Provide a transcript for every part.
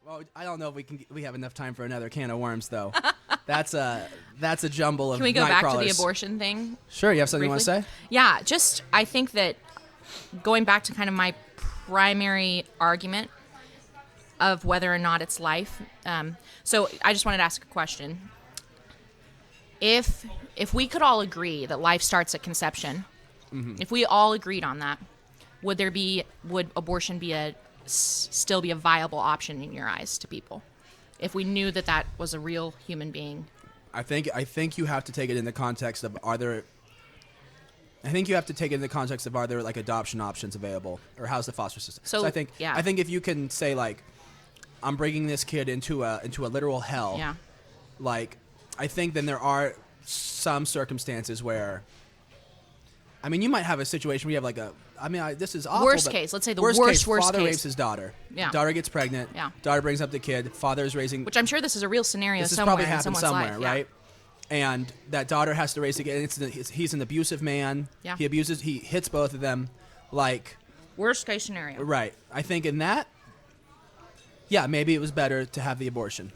Well, I don't know if we have enough time for another can of worms, though. That's a jumble of Can we go back to the crawlers. abortion thing? Sure, you have something briefly? you want to say? Yeah, just I think that going back to kind of my primary argument of whether or not it's life. So I just wanted to ask a question. If we could all agree that life starts at conception, if we all agreed on that, would abortion still be a viable option in your eyes to people? If we knew that was a real human being? I think you have to take it in the context of are there like adoption options available, or how's the foster system? So I think if you can say like, I'm bringing this kid into a literal hell. Yeah. Like, I think then there are some circumstances where, I mean, you might have a situation where you have this is awful. Worst case. Let's say the worst case. Worst Father case. rapes his daughter. Yeah. Daughter gets pregnant. Yeah. Daughter brings up the kid. Father is raising. Which I'm sure this is a real scenario This has somewhere probably in happened someone's somewhere, life. right? And that daughter has to raise again. He's an abusive man. Yeah. He hits both of them. Like, worst case scenario. Right. I think in that, yeah, maybe it was better to have the abortion.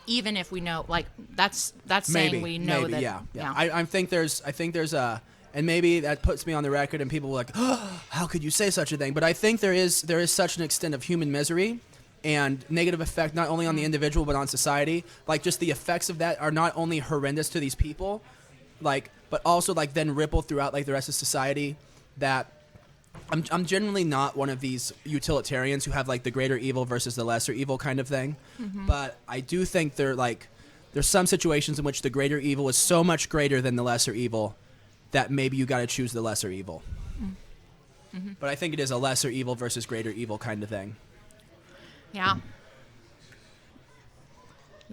Even if we know, like, that's saying Maybe, we know maybe, that. Yeah. I think there's a, and maybe that puts me on the record, and people are like, oh, how could you say such a thing? But I think there is such an extent of human misery and negative effect not only on the individual but on society. Like, just the effects of that are not only horrendous to these people, like, but also like then ripple throughout like the rest of society. That I'm generally not one of these utilitarians who have like the greater evil versus the lesser evil kind of thing. But I do think there's some situations in which the greater evil is so much greater than the lesser evil that maybe you got to choose the lesser evil. But I think it is a lesser evil versus greater evil kind of thing. Yeah.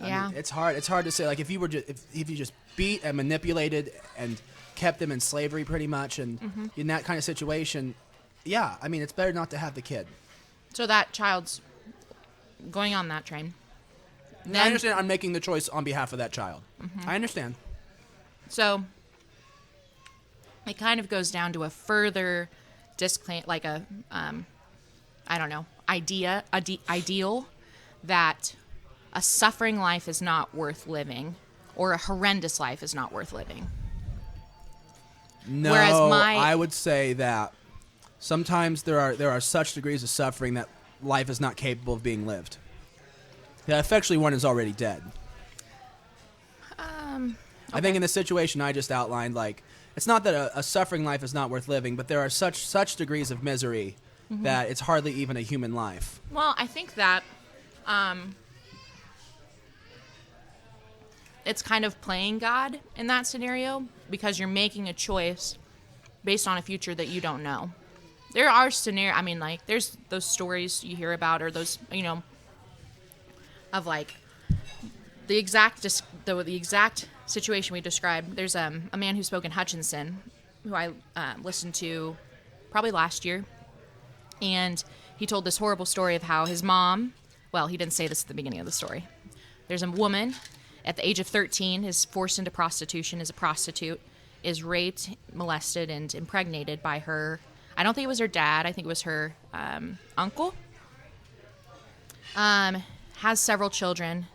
I mean, it's hard to say, like, if you just beat and manipulated and kept them in slavery pretty much, and in that kind of situation, yeah, I mean, it's better not to have the kid. So that child's going on that train. I understand I'm making the choice on behalf of that child. I understand. So it kind of goes down to a further disclaim, like a, I don't know, ideal that a suffering life is not worth living, or a horrendous life is not worth living. No, I would say that sometimes there are such degrees of suffering that life is not capable of being lived. That effectually one is already dead. Okay. I think in the situation I just outlined, like, it's not that a suffering life is not worth living, but there are such degrees of misery that it's hardly even a human life. Well, I think that it's kind of playing God in that scenario, because you're making a choice based on a future that you don't know. There are scenarios, I mean, like, there's those stories you hear about, or those, of like the exact situation we described. There's a man who spoke in Hutchinson, who I listened to probably last year, and he told this horrible story of how his mom, well, he didn't say this at the beginning of the story. There's a woman at the age of 13 is forced into prostitution, is a prostitute, is raped, molested, and impregnated by her. I don't think it was her dad. I think it was her uncle. Has several children.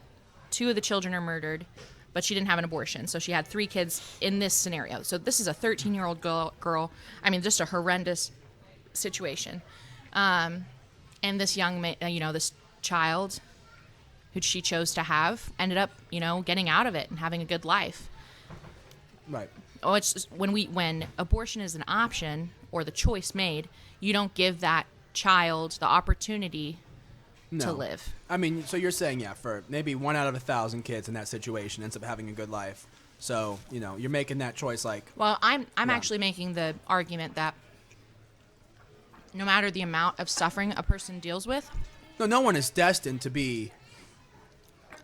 2 of the children are murdered, but she didn't have an abortion. So she had 3 kids in this scenario. So this is a 13-year-old girl. I mean, just a horrendous situation. And this this child who she chose to have ended up, getting out of it and having a good life. Right. Oh, it's just when abortion is an option or the choice made, you don't give that child the opportunity to live. I mean, so you're saying, yeah, for maybe 1 out of 1,000 kids in that situation ends up having a good life. So, you're making that choice, like... Well, I'm actually making the argument that no matter the amount of suffering a person deals with... No one is destined to be...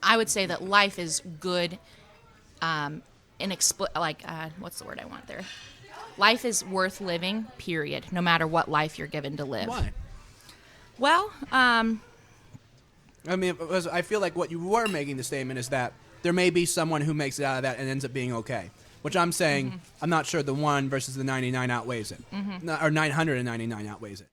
I would say that life is good, what's the word I want there? Life is worth living, period, no matter what life you're given to live. Why? Well, I mean, I feel like what you were making the statement is that there may be someone who makes it out of that and ends up being okay. Which I'm saying, I'm not sure the 1 versus the 99 outweighs it. Or 999 outweighs it.